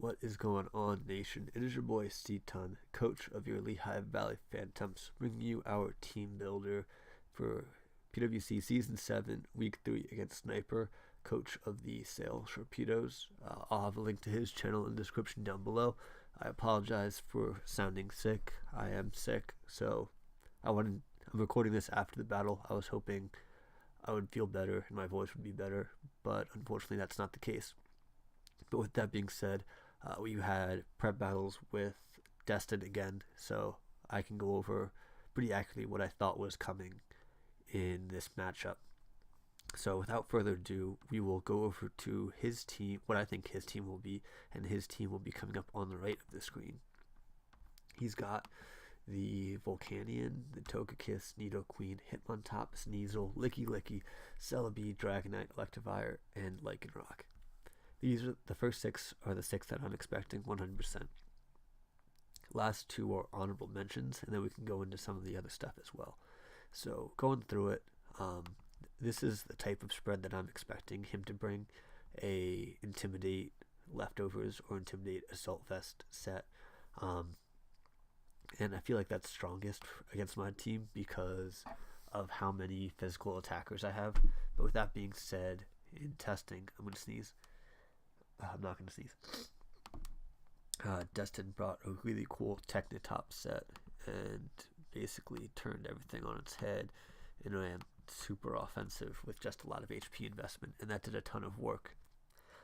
What is going on, nation? It is your boy C-Ton, coach of your Lehigh Valley Phantoms, bringing you our team builder for PWC Season 7, Week 3 against Sniper, coach of the Sale Sharpedos. I'll have a link to his channel in the description down below. I apologize for sounding sick. I am sick, so I'm recording this after the battle. I was hoping I would feel better and my voice would be better, but unfortunately that's not the case. But with that being said, we had prep battles with Destin again, so I can go over pretty accurately what I thought was coming in this matchup. So without further ado, we will go over to his team, what I think his team will be, and his team will be coming up on the right of the screen. He's got the Volcanion, the Togekiss, Nidoqueen, Hitmontop, Sneasel, Licky Licky, Celebi, Dragonite, Electivire, and Lycanroc. These are the first six are the six that I'm expecting 100%. Last two are honorable mentions, and then we can go into some of the other stuff as well. So going through it, this is the type of spread that I'm expecting him to bring: a Intimidate Leftovers or Intimidate Assault Vest set. And I feel like that's strongest against my team because of how many physical attackers I have. But with that being said, in testing, I'm going to sneeze. I'm not going to sneeze. Destin brought a really cool Technotop set and basically turned everything on its head and ran super offensive with just a lot of HP investment, and that did a ton of work.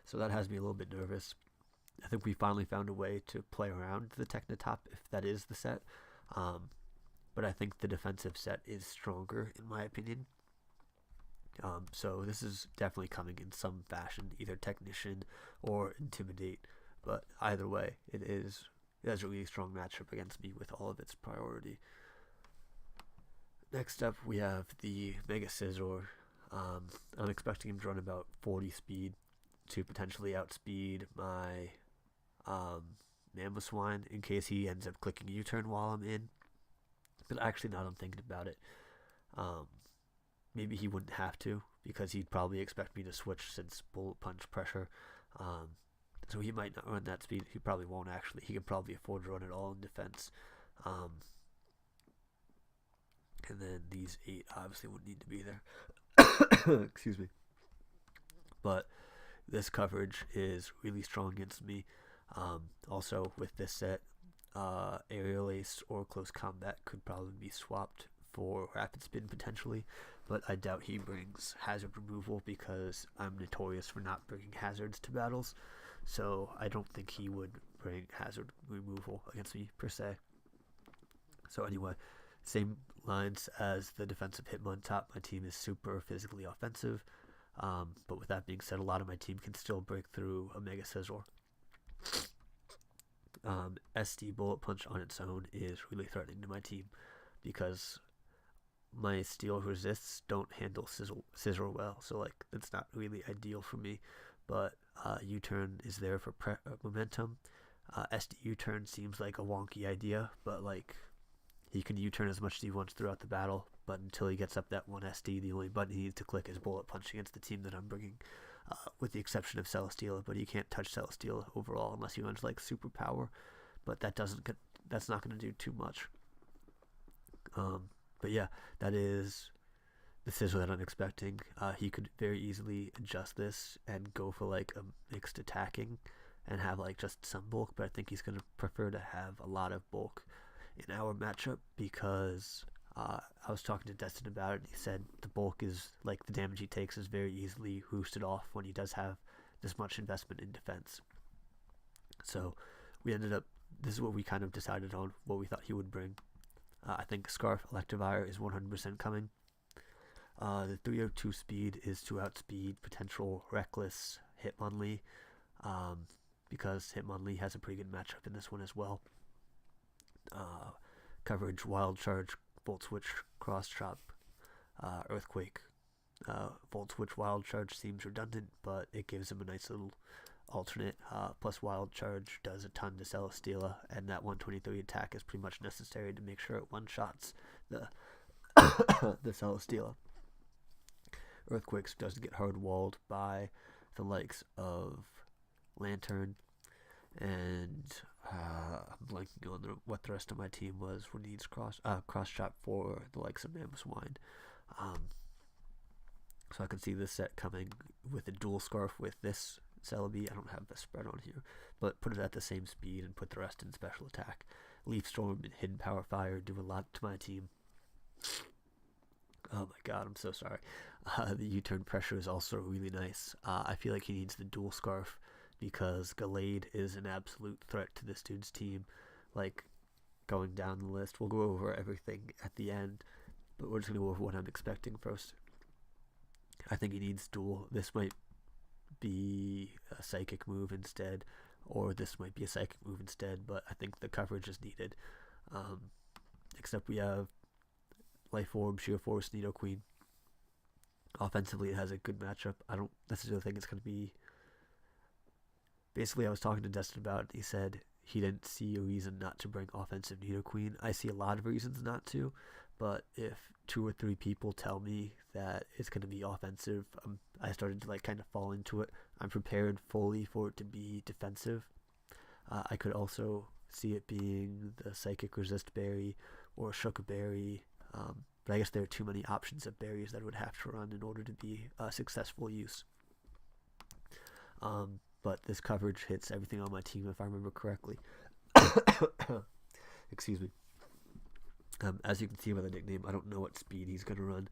So that has me a little bit nervous. I think we finally found a way to play around the Technotop if that is the set. But I think the defensive set is stronger in my opinion. So this is definitely coming in some fashion, either Technician or Intimidate. But either way, it has a really strong matchup against me with all of its priority. Next up, we have the Mega Scizor. I'm expecting him to run about 40 speed to potentially outspeed my Mamoswine in case he ends up clicking U-turn while I'm in. But actually, now that I'm thinking about it, maybe he wouldn't have to because he'd probably expect me to switch since Bullet Punch pressure. So he might not run that speed. He probably won't actually. He could probably afford to run it all in defense. And then these 8 obviously wouldn't need to be there. Excuse me. But this coverage is really strong against me. Also, with this set, Aerial Ace or Close Combat could probably be swapped for Rapid Spin potentially, but I doubt he brings hazard removal because I'm notorious for not bringing hazards to battles, so I don't think he would bring hazard removal against me per se. So anyway, same lines as the defensive Hitmontop. My team is super physically offensive, but with that being said, a lot of my team can still break through a Mega Scizor. SD Bullet Punch on its own is really threatening to my team because my steel resists don't handle Scizor well, so like that's not really ideal for me. But U-turn is there for momentum. SD U-turn seems like a wonky idea, but like he can U-turn as much as he wants throughout the battle, but until he gets up that one SD, the only button he needs to click is Bullet Punch against the team that I'm bringing, with the exception of Celesteela, but he can't touch Celesteela overall unless he runs like Super Power, but that's not going to do too much. But yeah, that is the Scizor that I'm expecting. He could very easily adjust this and go for like a mixed attacking and have like just some bulk, but I think he's going to prefer to have a lot of bulk in our matchup because I was talking to Destin about it. He said the bulk is like the damage he takes is very easily roosted off when he does have this much investment in defense. So we ended up, this is what we kind of decided on, what we thought he would bring. I think Scarf Electivire is 100% coming. The 302 speed is to outspeed potential Reckless Hitmonlee, because Hitmonlee has a pretty good matchup in this one as well. Coverage, Wild Charge, Volt Switch, Cross Chop, Earthquake. Volt Switch, Wild Charge seems redundant, but it gives him a nice little alternate. Plus Wild Charge does a ton to Celesteela, and that 123 attack is pretty much necessary to make sure it one-shots the the Celesteela. Earthquakes doesn't get hard walled by the likes of Lantern, and I'm blanking on what the rest of my team was when he needs cross chop for the likes of Mammoth Wine. So I can see this set coming with a dual scarf with this Celebi. I don't have the spread on here, but put it at the same speed and put the rest in special attack. Leaf Storm and Hidden Power Fire do a lot to my team. Oh my god, I'm so sorry. The U-turn pressure is also really nice. I feel like he needs the dual scarf because Gallade is an absolute threat to this dude's team. Like, going down the list, we'll go over everything at the end, but we're just going to go over what I'm expecting first. I think he needs dual. This might be a psychic move instead, or this might be a psychic move instead, but I think the coverage is needed. Except we have Life Orb, Sheer Force, Nidoqueen. Offensively, it has a good matchup. I don't necessarily think it's going to be... Basically, I was talking to Destin about it. He said he didn't see a reason not to bring offensive Nidoqueen. I see a lot of reasons not to, but if 2 or 3 people tell me that it's going to be offensive, I started to like kind of fall into it. I'm prepared fully for it to be defensive. I could also see it being the Psychic Resist Berry or Shuka Berry, but I guess there are too many options of berries that would have to run in order to be a successful use. But this coverage hits everything on my team if I remember correctly. Excuse me. As you can see by the nickname, I don't know what speed he's going to run.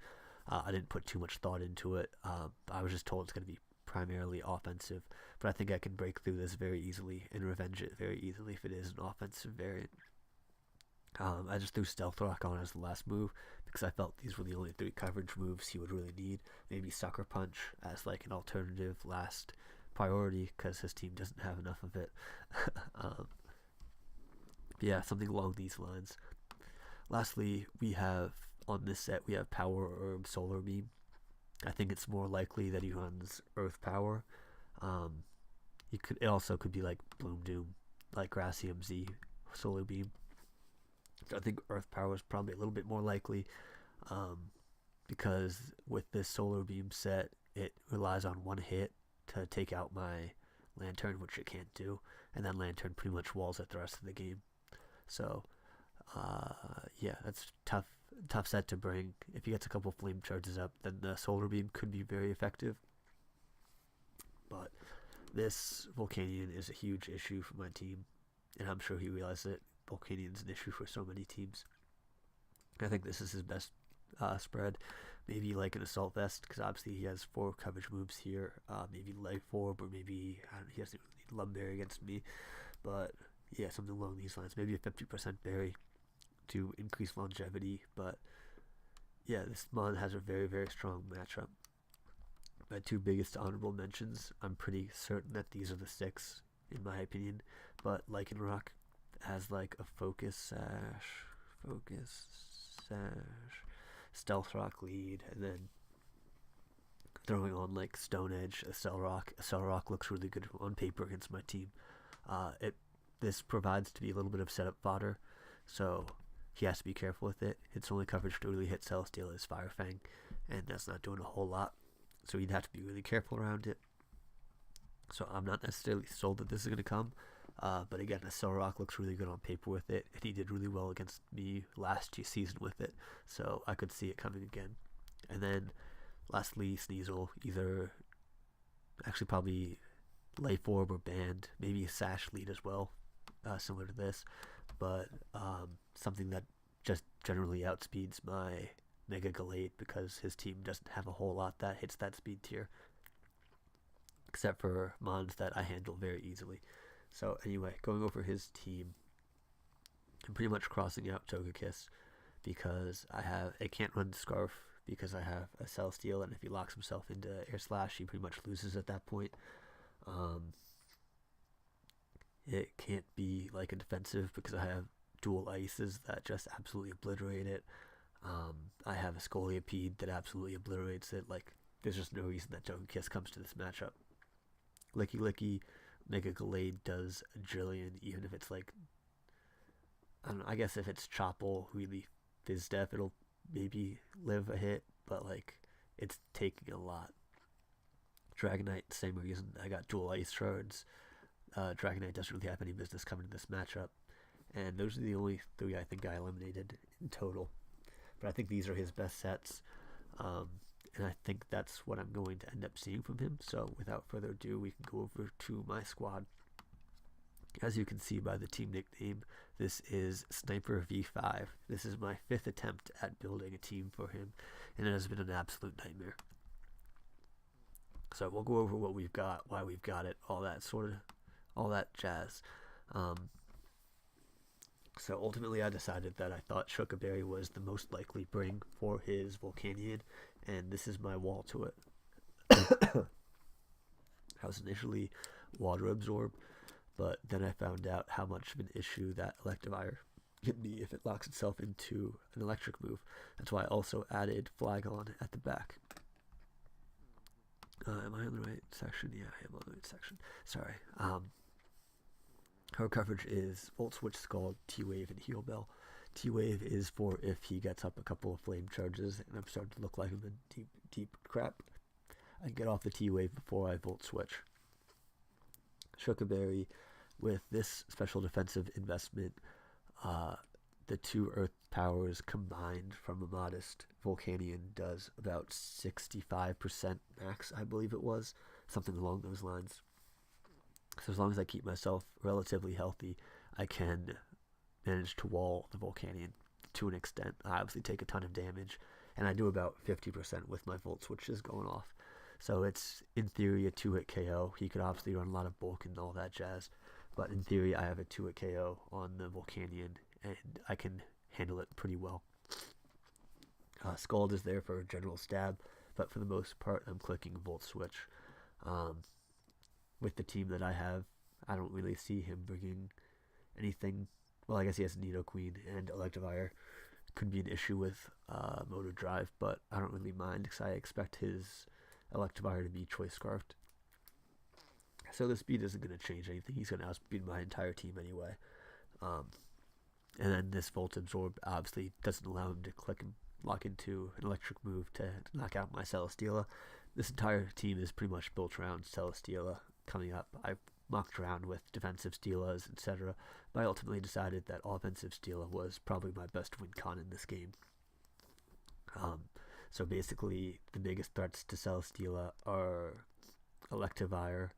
I didn't put too much thought into it. I was just told it's going to be primarily offensive, but I think I can break through this very easily and revenge it very easily if it is an offensive variant. I just threw Stealth Rock on as the last move because I felt these were the only 3 coverage moves he would really need. Maybe Sucker Punch as like an alternative last priority because his team doesn't have enough of it. Yeah, something along these lines. Lastly, we have on this set we have Power Herb Solar Beam. I think it's more likely that he runs Earth Power. It also could be like Bloom Doom, like Grassy MZ Solar Beam. I think Earth Power is probably a little bit more likely because with this Solar Beam set, it relies on one hit to take out my Lantern, which it can't do, and then Lantern pretty much walls it the rest of the game. So, yeah, that's tough set to bring. If he gets a couple Flame Charges up, then the Solar Beam could be very effective. But this Volcanion is a huge issue for my team, and I'm sure he realizes it. Volcanion's an issue for so many teams. I think this is his best spread. Maybe like an Assault Vest, because obviously he has 4 coverage moves here. Maybe Life Orb, or maybe he doesn't really need Lumberry against me. But yeah, something along these lines. Maybe a 50% berry to increase longevity. But yeah, this Mon has a very, very strong matchup. My 2 biggest honorable mentions, I'm pretty certain that these are the 6, in my opinion. But Lycanroc has like a Focus Sash, Stealth Rock lead, and then throwing on like Stone Edge, Accel Rock. Accel Rock looks really good on paper against my team. This provides to be a little bit of setup fodder, so he has to be careful with it. Its only coverage to really hit Celesteela is Fire Fang, and that's not doing a whole lot, so he'd have to be really careful around it. So I'm not necessarily sold that this is going to come. But again, Accel Rock looks really good on paper with it, and he did really well against me last season with it, so I could see it coming again. And then, lastly, Sneasel, actually probably Life Orb or Band, maybe a Sash lead as well, similar to this, but something that just generally outspeeds my Mega Gallade because his team doesn't have a whole lot that hits that speed tier, except for Mons that I handle very easily. So anyway, going over his team, I'm pretty much crossing out Togekiss because it can't run Scarf because I have a Celesteela, and if he locks himself into Air Slash, he pretty much loses at that point. It can't be like a defensive because I have dual Ices that just absolutely obliterate it. I have a Scolipede that absolutely obliterates it. Like, there's just no reason that Togekiss comes to this matchup. Licky Licky, Mega Gallade does a jillion, even if it's like, I don't know, I guess if it's Chople, really Fizz Def, it'll maybe live a hit, but like, it's taking a lot. Dragonite, same reason. I got dual Ice Shards. Dragon Knight doesn't really have any business coming to this matchup. And those are the only 3 I think I eliminated in total. But I think these are his best sets. And I think that's what I'm going to end up seeing from him. So without further ado, we can go over to my squad. As you can see by the team nickname, this is Sniper V5. This is my 5th attempt at building a team for him, and it has been an absolute nightmare. So we'll go over what we've got, why we've got it, all that jazz. So ultimately I decided that I thought Sharpedos was the most likely bring for his Volcanion, and this is my wall to it. I was initially water absorb, but then I found out how much of an issue that Electivire can be if it locks itself into an electric move. That's why I also added Flygon at the back. Am I on the right section? Yeah, I am on the right section. Sorry. Her coverage is Volt Switch, Scald, T-Wave, and Heal Bell. T-Wave is for if he gets up a couple of flame charges and I'm starting to look like I'm in deep crap. I can get off the T-Wave before I Volt Switch. Sharpedos, with this special defensive investment, the 2 Earth powers combined from a modest Volcanion does about 65% max, I believe it was. Something along those lines. So as long as I keep myself relatively healthy, I can manage to wall the Volcanion to an extent. I obviously take a ton of damage, and I do about 50% with my Volt Switches going off. So it's, in theory, a 2-hit KO. He could obviously run a lot of bulk and all that jazz, but in theory, I have a 2-hit KO on the Volcanion, and I can handle it pretty well. Scald is there for a general stab, but for the most part, I'm clicking Volt Switch. With the team that I have, I don't really see him bringing anything. Well, I guess he has Nidoqueen, and Electivire could be an issue with Motor Drive, but I don't really mind because I expect his Electivire to be Choice Scarfed. So the speed isn't going to change anything. He's going to outspeed my entire team anyway. And then this Volt Absorb obviously doesn't allow him to click and lock into an electric move to knock out my Celesteela. This entire team is pretty much built around Celesteela coming up. I mocked around with defensive Steelas, etc., but I ultimately decided that offensive Steela was probably my best win con in this game. So basically, the biggest threats to Celesteela are Electivire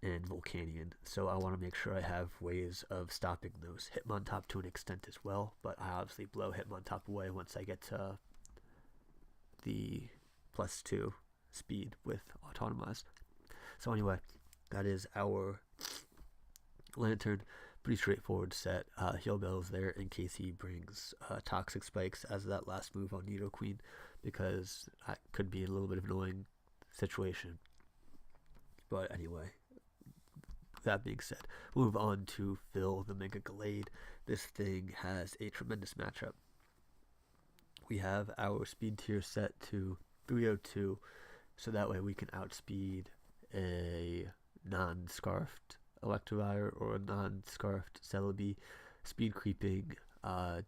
and Volcanion, so I want to make sure I have ways of stopping those. Hitmontop to an extent as well, but I obviously blow Hitmontop away once I get to the +2 speed with Autotomize. So anyway, that is our Lantern. Pretty straightforward set. Heal Bell is there in case he brings Toxic Spikes as that last move on Nidoqueen, because that could be a little bit of an annoying situation. But anyway, that being said, move on to Phil the Mega Gallade. This thing has a tremendous matchup. We have our speed tier set to 302, so that way we can outspeed a non-scarfed Electivire or a non-scarfed Celebi, speed creeping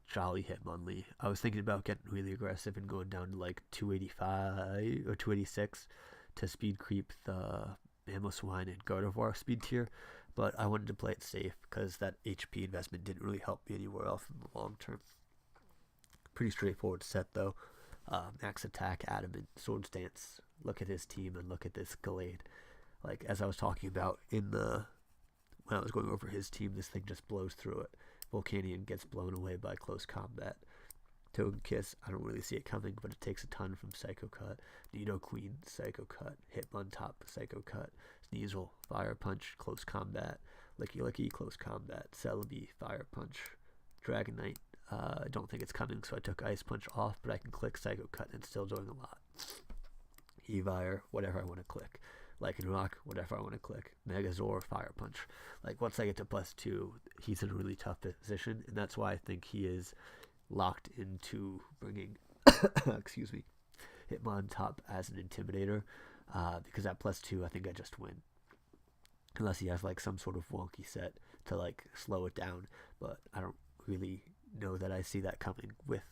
Jolly Hitmonlee. I was thinking about getting really aggressive and going down to like 285 or 286 to speed creep the Mamoswine and Gardevoir speed tier, but I wanted to play it safe because that HP investment didn't really help me anywhere else in the long term. Pretty straightforward set though. Max attack, adamant, Swords Dance. Look at his team and look at this Gallade. Like, as I was talking about when I was going over his team, this thing just blows through it. Volcanion gets blown away by close combat. Togekiss, I don't really see it coming, but it takes a ton from Psycho Cut. Nidoqueen, Psycho Cut. Hitmontop, Psycho Cut. Sneasel, Fire Punch, close combat. Licky Licky, close combat. Celebi, Fire Punch. Dragonite, I don't think it's coming, so I took Ice Punch off, but I can click Psycho Cut and it's still doing a lot. Evire, whatever I want to click. Lycan Rock, whatever I want to click. Megazord, Fire Punch. Like, once I get to +2, he's in a really tough position, and that's why I think he is locked into bringing, excuse me, Hitmontop as an Intimidator, because at +2, I think I just win. Unless he has, like, some sort of wonky set to, like, slow it down, but I don't really know that I see that coming with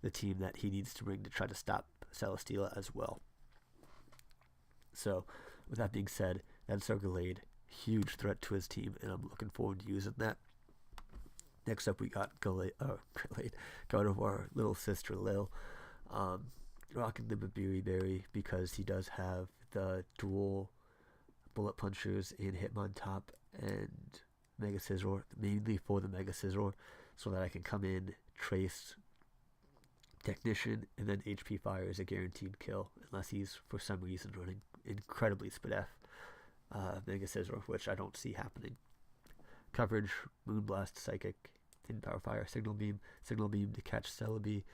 the team that he needs to bring to try to stop Celesteela as well. So, with that being said, that's our Gallade. huge threat to his team, and I'm looking forward to using that. Next up, we got God of War little sister Lil. Rocking the Babiri Berry because he does have the dual bullet punchers in Hitmontop and Mega Scizor, mainly for the Mega Scizor, so that I can come in, trace, technician, and then HP Fire is a guaranteed kill, unless he's for some reason running incredibly Spadef Mega Scizor, which I don't see happening. Coverage, Moonblast, Psychic, Hidden Power Fire, Signal Beam to catch Celebi.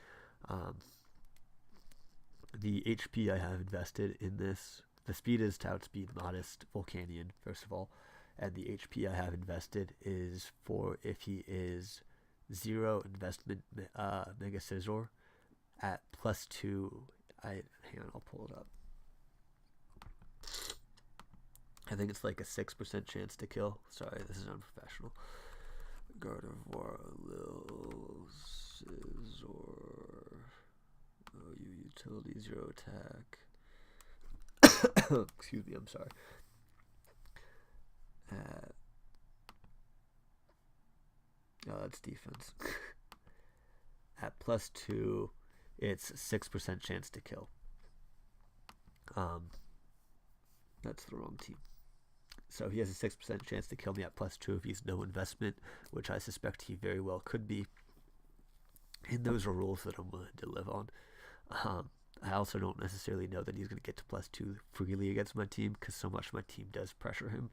The HP I have invested in this, the speed is to outspeed Modest Volcanion, first of all, and the HP I have invested is for if he is 0 investment Mega Scizor at +2. Hang on, I'll pull it up. I think it's like a 6% chance to kill. Sorry, this is unprofessional. God of War, Lil Scizor. Oh, you utility 0 attack. Excuse me, I'm sorry. That's defense. At +2, it's 6% chance to kill. That's the wrong team. So he has a 6% chance to kill me at +2 if he's no investment, which I suspect he very well could be. And those are rules that I'm willing to live on. I also don't necessarily know that he's going to get to +2 freely against my team, because so much of my team does pressure him.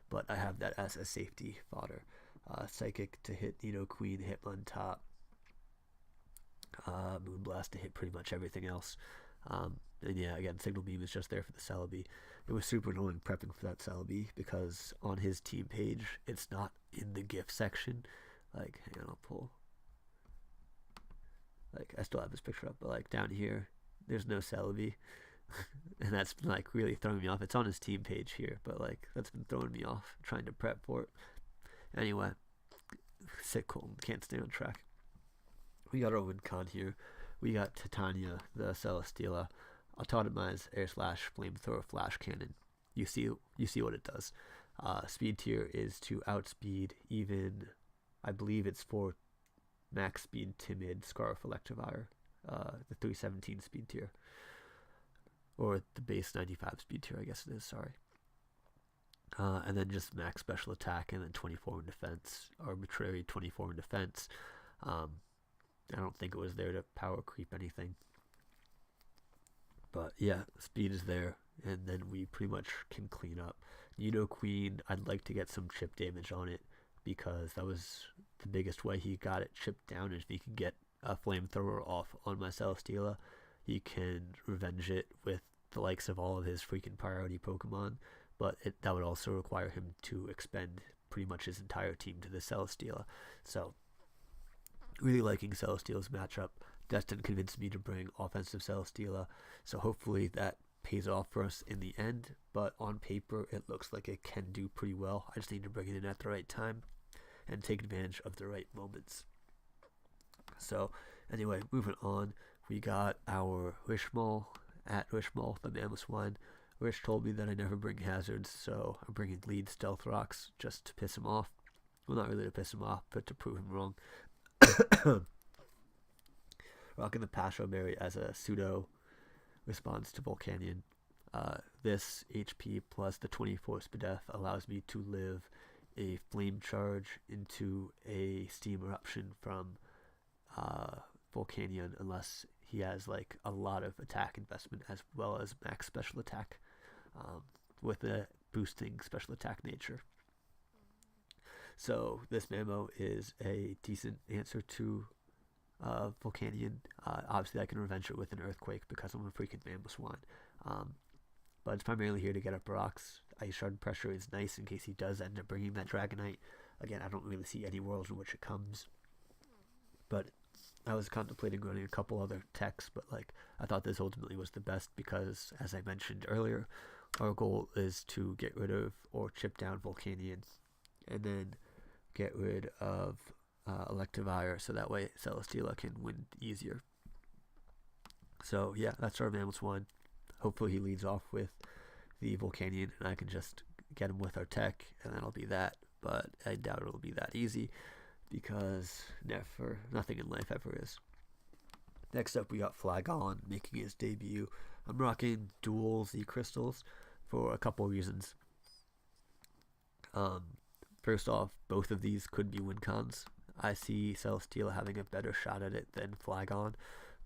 But I have that as a safety fodder. Psychic to hit Nidoqueen, Hitmontop, Moonblast to hit pretty much everything else. And yeah, again, Signal Beam is just there for the Celebi. It was super annoying prepping for that Celebi, because on his team page, it's not in the gift section. Like, hang on, I'll pull. Like, I still have this picture up, but like down here, there's no Celebi. And that's been like really throwing me off. It's on his team page here, but like that's been throwing me off trying to prep for it. Anyway, sick cold, can't stay on track. We got our win con here. We got Titania, the Celesteela, autotomized air slash flamethrower flash cannon. You see what it does. Speed tier is to outspeed even, I believe it's for max speed timid Scarf Electivire, the 317 speed tier. Or the base 95 speed tier, I guess it is, sorry. And then just max special attack, and then 24 in defense, arbitrary 24 in defense. I don't think it was there to power creep anything. But yeah, speed is there, and then we pretty much can clean up. Nidoqueen, I'd like to get some chip damage on it, because that was the biggest way he got it chipped down, is if he can get a flamethrower off on my Celesteela, he can revenge it with the likes of all of his freaking priority Pokemon, but that would also require him to expend pretty much his entire team to the Celesteela. So, really liking Celesteela's matchup. Destin convinced me to bring offensive Celesteela, so hopefully that pays off for us in the end, but on paper it looks like it can do pretty well. I just need to bring it in at the right time and take advantage of the right moments. So, anyway, moving on, we got our Wishmaw. At Wishmaw, the Mammoth one. Wish told me that I never bring hazards, so I'm bringing lead Stealth Rocks just to piss him off. Well, not really to piss him off, but to prove him wrong. Rocking the Pasho Berry as a pseudo response to Volcanion. This HP plus the 24 Spadef allows me to live a Flame Charge into a Steam Eruption from Volcanion, unless he has like a lot of attack investment as well as max special attack, with a boosting special attack nature. So this Mamo is a decent answer to Volcanion. Obviously I can revenge it with an Earthquake because I'm a freaking Mamoswine. But it's primarily here to get up rocks. Ice Shard Pressure is nice in case he does end up bringing that Dragonite. Again, I don't really see any worlds in which it comes. But I was contemplating running a couple other techs, but like I thought this ultimately was the best because, as I mentioned earlier, our goal is to get rid of or chip down Volcanion, and then get rid of Electivire, so that way Celesteela can win easier. So yeah, that's our Mammoth one. Hopefully he leads off with the Volcanion, and I can just get him with our tech, and that'll be that. But I doubt it'll be that easy because nothing in life ever is. Next up, we got Flagon making his debut. I'm rocking dual Z crystals for a couple reasons. First off, both of these could be win cons. I see Celesteela having a better shot at it than Flagon,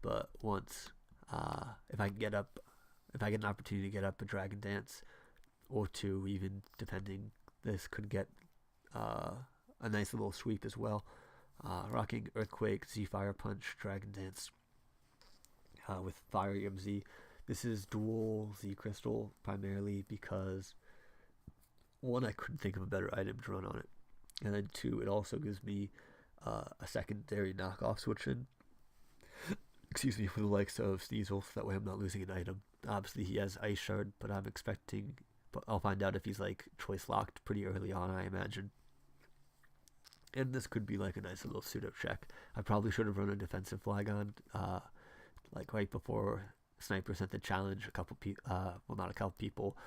but once if I get an opportunity to get up a Dragon Dance or two, even depending, this could get a nice little sweep as well. Rocking Earthquake, Z Fire Punch, Dragon Dance with Fire Z. This is dual Z Crystal primarily because one, I couldn't think of a better item to run on it, and then two, it also gives me a secondary knockoff switch in. Excuse me, for the likes of Sneasel, so that way I'm not losing an item. Obviously, he has Ice Shard, but I'll find out if he's like choice locked pretty early on, I imagine. And this could be like a nice little pseudo check. I probably should have run a defensive Flagon, like right before Sniper sent the challenge. Not a couple people,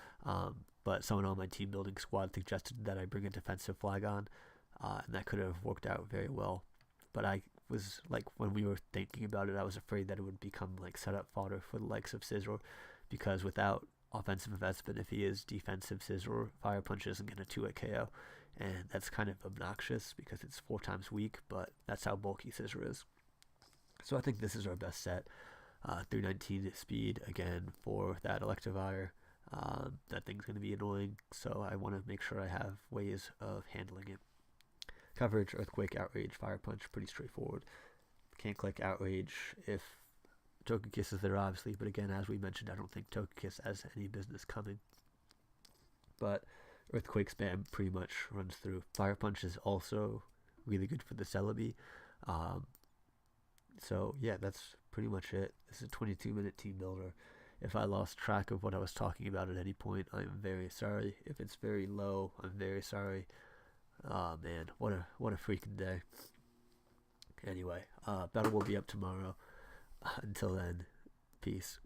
but someone on my team building squad suggested that I bring a defensive Flagon, and that could have worked out very well. But I was like, when we were thinking about it, I was afraid that it would become like setup fodder for the likes of Scizor, because without offensive investment, if he is defensive Scizor, Fire Punch isn't going to 2-hit KO, and that's kind of obnoxious because it's 4 times weak, but that's how bulky Scizor is. So I think this is our best set. 319 speed again for that Electivire. That thing's going to be annoying, so I want to make sure I have ways of handling it. Coverage, Earthquake, Outrage, Fire Punch, pretty straightforward. Can't click Outrage if Togekiss is there, obviously, but again, as we mentioned, I don't think Togekiss has any business coming. But Earthquake spam pretty much runs through. Fire Punch is also really good for the Celebi. So yeah, that's pretty much it. This is a 22-minute team builder. If I lost track of what I was talking about at any point, I'm very sorry. If it's very low, I'm very sorry. Oh man, what a freaking day. Anyway, battle will be up tomorrow. Until then, peace.